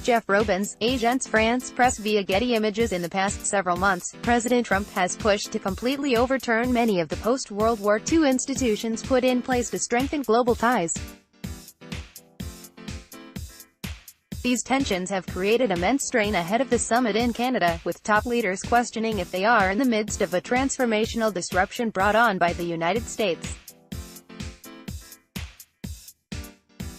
Jeff Robins, Agence France Presse via Getty Images. In the past several months, President Trump has pushed to completely overturn many of the post-World War II institutions put in place to strengthen global ties. These tensions have created immense strain ahead of the summit in Canada, with top leaders questioning if they are in the midst of a transformational disruption brought on by the United States.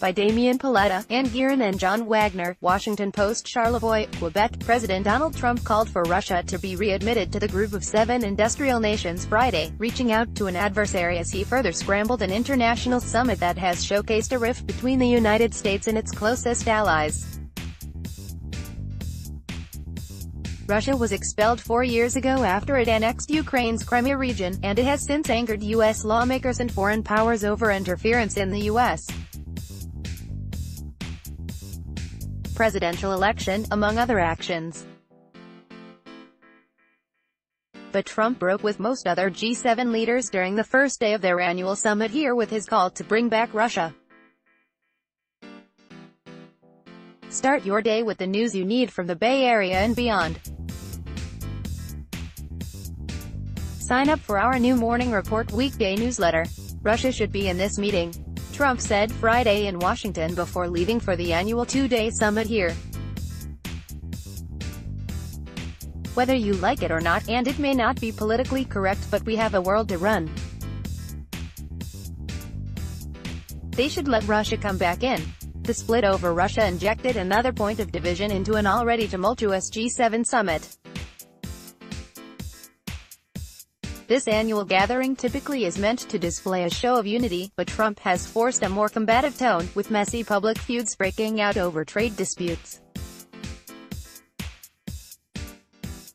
By Damien Paletta, Ann Guerin and John Wagner, Washington Post. Charlevoix, Quebec. President Donald Trump called for Russia to be readmitted to the Group of 7 industrial nations Friday, reaching out to an adversary as he further scrambled an international summit that has showcased a rift between the United States and its closest allies. Russia was expelled 4 years ago after it annexed Ukraine's Crimea region, and it has since angered U.S. lawmakers and foreign powers over interference in the U.S. presidential election, among other actions. But Trump broke with most other G7 leaders during the first day of their annual summit here with his call to bring back Russia. Start your day with the news you need from the Bay Area and beyond. Sign up for our new Morning Report weekday newsletter. Russia should be in this meeting, Trump said Friday in Washington before leaving for the annual two-day summit here. Whether you like it or not, and it may not be politically correct, but we have a world to run. They should let Russia come back in. The split over Russia injected another point of division into an already tumultuous G7 summit. This annual gathering typically is meant to display a show of unity, but Trump has forced a more combative tone, with messy public feuds breaking out over trade disputes.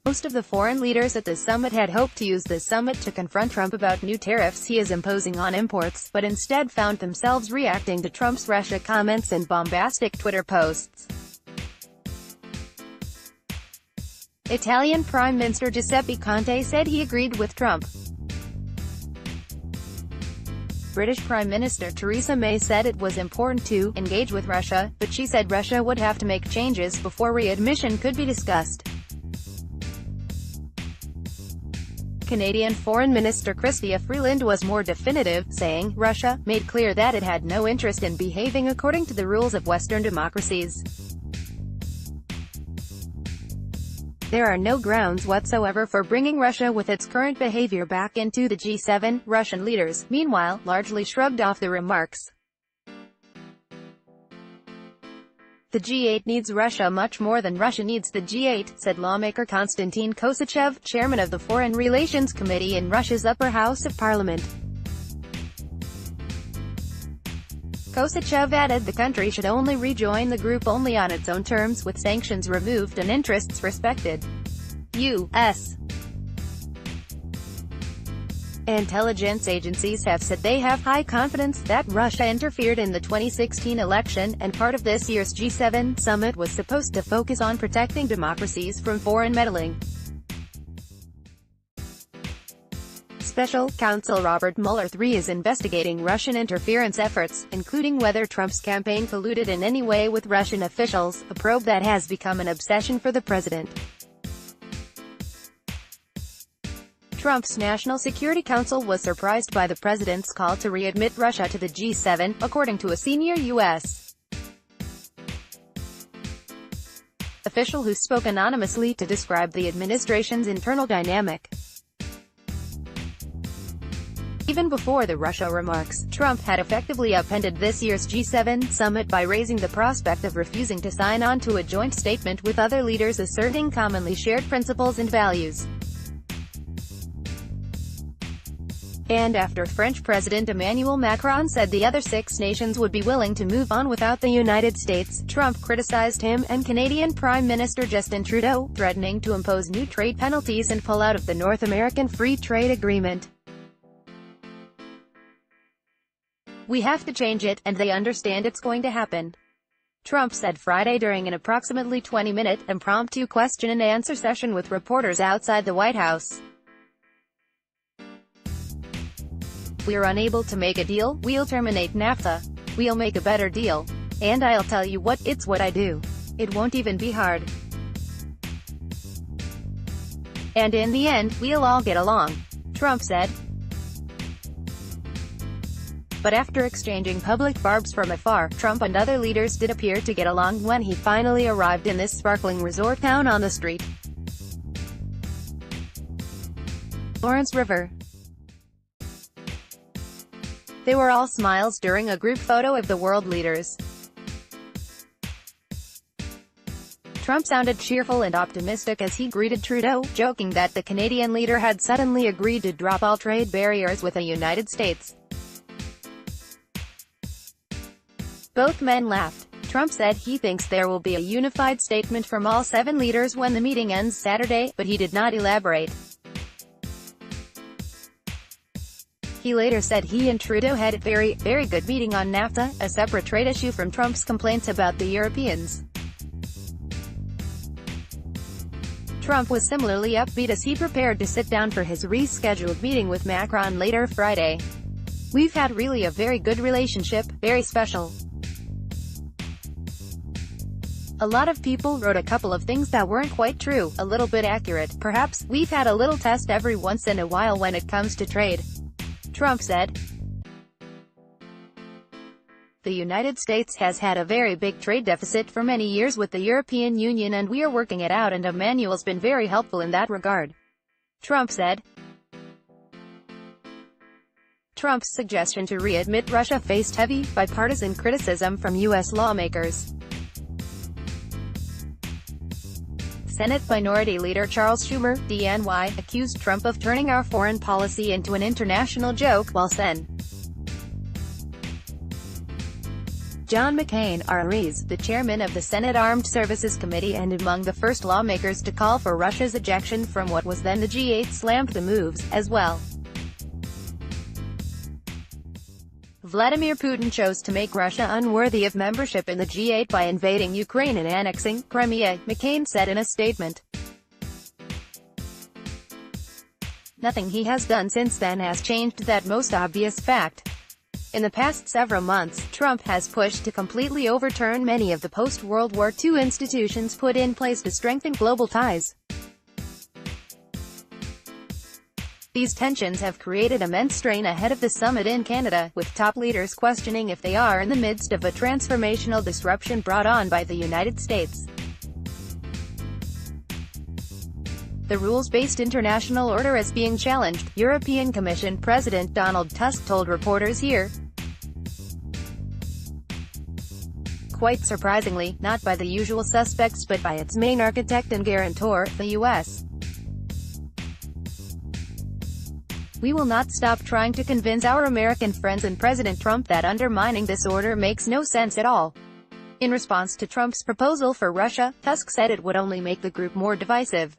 Most of the foreign leaders at the summit had hoped to use the summit to confront Trump about new tariffs he is imposing on imports, but instead found themselves reacting to Trump's Russia comments and bombastic Twitter posts. Italian Prime Minister Giuseppe Conte said he agreed with Trump. British Prime Minister Theresa May said it was important to engage with Russia, but she said Russia would have to make changes before readmission could be discussed. Canadian Foreign Minister Chrystia Freeland was more definitive, saying, Russia made clear that it had no interest in behaving according to the rules of Western democracies. There are no grounds whatsoever for bringing Russia with its current behavior back into the G7, Russian leaders, meanwhile, largely shrugged off the remarks. The G8 needs Russia much more than Russia needs the G8, said lawmaker Konstantin Kosachev, chairman of the Foreign Relations Committee in Russia's upper house of parliament. Kosachev added the country should only rejoin the group only on its own terms, with sanctions removed and interests respected. U.S. intelligence agencies have said they have high confidence that Russia interfered in the 2016 election, and part of this year's G7 summit was supposed to focus on protecting democracies from foreign meddling. Special Counsel Robert Mueller III is investigating Russian interference efforts, including whether Trump's campaign colluded in any way with Russian officials, a probe that has become an obsession for the president. Trump's National Security Council was surprised by the president's call to readmit Russia to the G7, according to a senior U.S. official who spoke anonymously to describe the administration's internal dynamic. Even before the Russia remarks, Trump had effectively upended this year's G7 summit by raising the prospect of refusing to sign on to a joint statement with other leaders asserting commonly shared principles and values. And after French President Emmanuel Macron said the other 6 nations would be willing to move on without the United States, Trump criticized him and Canadian Prime Minister Justin Trudeau, threatening to impose new trade penalties and pull out of the North American Free Trade Agreement. We have to change it, and they understand it's going to happen, Trump said Friday during an approximately 20-minute, impromptu question-and-answer session with reporters outside the White House. We're unable to make a deal, we'll terminate NAFTA. We'll make a better deal. And I'll tell you what, it's what I do. It won't even be hard. And in the end, we'll all get along," Trump said. But after exchanging public barbs from afar, Trump and other leaders did appear to get along when he finally arrived in this sparkling resort town on the street Lawrence River. They were all smiles during a group photo of the world leaders. Trump sounded cheerful and optimistic as he greeted Trudeau, joking that the Canadian leader had suddenly agreed to drop all trade barriers with the United States. Both men laughed. Trump said he thinks there will be a unified statement from all 7 leaders when the meeting ends Saturday, but he did not elaborate. He later said he and Trudeau had a very good meeting on NAFTA, a separate trade issue from Trump's complaints about the Europeans. Trump was similarly upbeat as he prepared to sit down for his rescheduled meeting with Macron later Friday. "We've had really a very good relationship, very special. A lot of people wrote a couple of things that weren't quite true, a little bit accurate, perhaps. We've had a little test every once in a while when it comes to trade," Trump said. "The United States has had a very big trade deficit for many years with the European Union and we are working it out and Emmanuel's been very helpful in that regard," Trump said. Trump's suggestion to readmit Russia faced heavy, bipartisan criticism from U.S. lawmakers. Senate Minority Leader Charles Schumer, DNY, accused Trump of turning our foreign policy into an international joke, while Sen. John McCain, RREs, the chairman of the Senate Armed Services Committee and among the first lawmakers to call for Russia's ejection from what was then the G8, slammed the moves, as well. Vladimir Putin chose to make Russia unworthy of membership in the G8 by invading Ukraine and annexing Crimea, McCain said in a statement. "Nothing he has done since then has changed that most obvious fact. In the past several months, Trump has pushed to completely overturn many of the post-World War II institutions put in place to strengthen global ties. These tensions have created immense strain ahead of the summit in Canada, with top leaders questioning if they are in the midst of a transformational disruption brought on by the United States. The rules-based international order is being challenged," European Commission President Donald Tusk told reporters here. Quite surprisingly, not by the usual suspects but by its main architect and guarantor, the U.S. "We will not stop trying to convince our American friends and President Trump that undermining this order makes no sense at all." In response to Trump's proposal for Russia, Tusk said it would only make the group more divisive.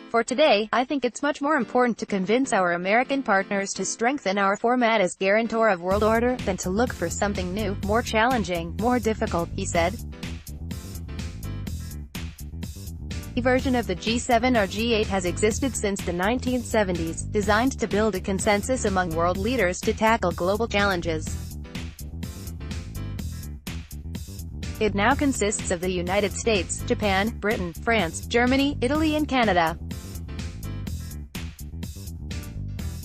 "For today, I think it's much more important to convince our American partners to strengthen our format as guarantor of world order, than to look for something new, more challenging, more difficult," he said. The version of the G7 or G8 has existed since the 1970s, designed to build a consensus among world leaders to tackle global challenges. It now consists of the United States, Japan, Britain, France, Germany, Italy and Canada.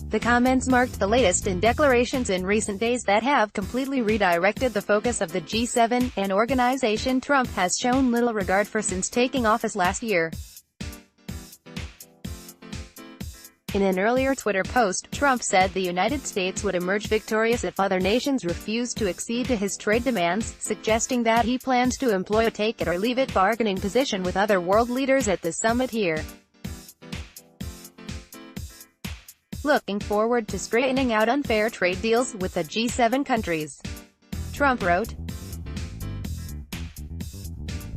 The comments marked the latest in declarations in recent days that have completely redirected the focus of the G7, an organization Trump has shown little regard for since taking office last year. In an earlier Twitter post, Trump said the United States would emerge victorious if other nations refused to accede to his trade demands, suggesting that he plans to employ a take-it-or-leave-it bargaining position with other world leaders at the summit here. "Looking forward to straightening out unfair trade deals with the G7 countries," Trump wrote.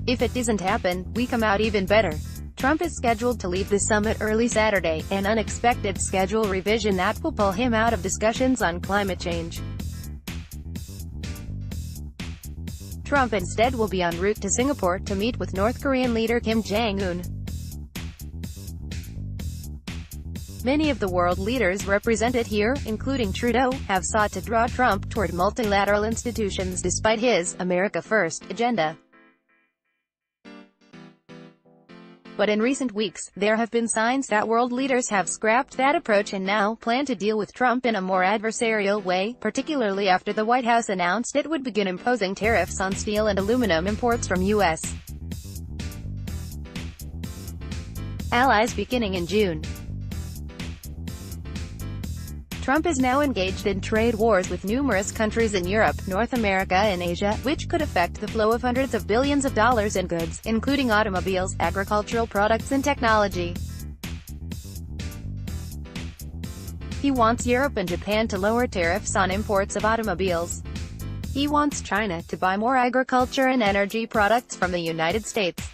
"If it doesn't happen, we come out even better." Trump is scheduled to leave the summit early Saturday, an unexpected schedule revision that will pull him out of discussions on climate change. Trump instead will be en route to Singapore to meet with North Korean leader Kim Jong-un. Many of the world leaders represented here, including Trudeau, have sought to draw Trump toward multilateral institutions despite his "America First" agenda. But in recent weeks, there have been signs that world leaders have scrapped that approach and now plan to deal with Trump in a more adversarial way, particularly after the White House announced it would begin imposing tariffs on steel and aluminum imports from U.S. allies beginning in June. Trump is now engaged in trade wars with numerous countries in Europe, North America and Asia, which could affect the flow of hundreds of billions of dollars in goods, including automobiles, agricultural products and technology. He wants Europe and Japan to lower tariffs on imports of automobiles. He wants China to buy more agriculture and energy products from the United States.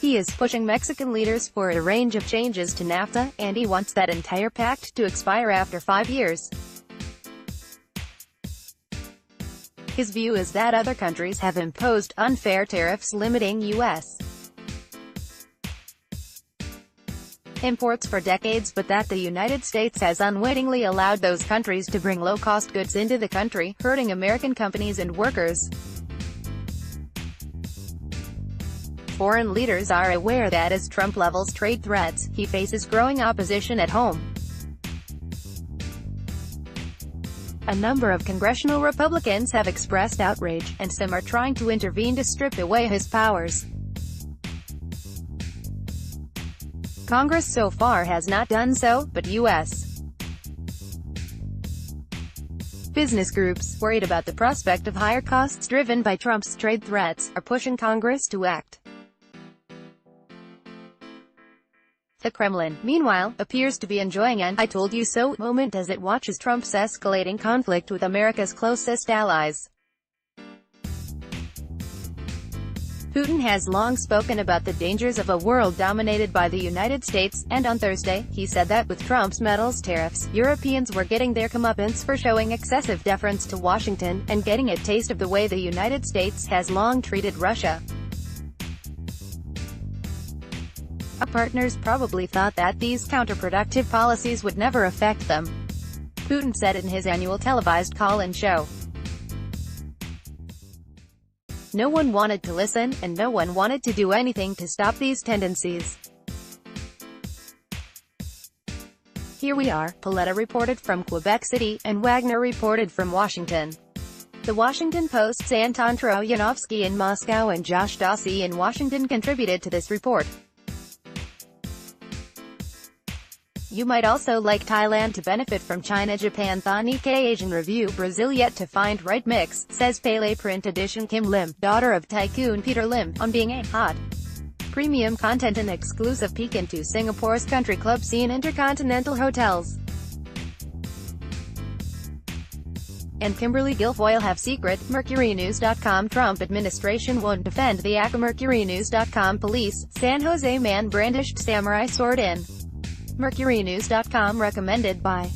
He is pushing Mexican leaders for a range of changes to NAFTA, and he wants that entire pact to expire after 5 years. His view is that other countries have imposed unfair tariffs limiting U.S. imports for decades, but that the United States has unwittingly allowed those countries to bring low-cost goods into the country, hurting American companies and workers. Foreign leaders are aware that as Trump levels trade threats, he faces growing opposition at home. A number of congressional Republicans have expressed outrage, and some are trying to intervene to strip away his powers. Congress so far has not done so, but U.S. business groups, worried about the prospect of higher costs driven by Trump's trade threats, are pushing Congress to act. The Kremlin, meanwhile, appears to be enjoying an "I told you so" moment as it watches Trump's escalating conflict with America's closest allies. Putin has long spoken about the dangers of a world dominated by the United States, and on Thursday, he said that with Trump's metals tariffs, Europeans were getting their comeuppance for showing excessive deference to Washington, and getting a taste of the way the United States has long treated Russia. Our partners probably thought that these counterproductive policies would never affect them, Putin said in his annual televised call-in show. No one wanted to listen, and no one wanted to do anything to stop these tendencies. Here we are, Paletta reported from Quebec City, and Wagner reported from Washington. The Washington Post's Anton Troyanovsky in Moscow and Josh Dawsey in Washington contributed to this report. You might also like Thailand to benefit from China-Japan. The Nikkei Asian Review Brazil yet to find right mix, says Pele Print Edition Kim Lim, daughter of tycoon Peter Lim, on being a hot premium content and exclusive peek into Singapore's country club scene, intercontinental hotels. And Kimberly Guilfoyle have secret. MercuryNews.com Trump administration won't defend the ACA. MercuryNews.com police, San Jose man brandished samurai sword in. MercuryNews.com recommended by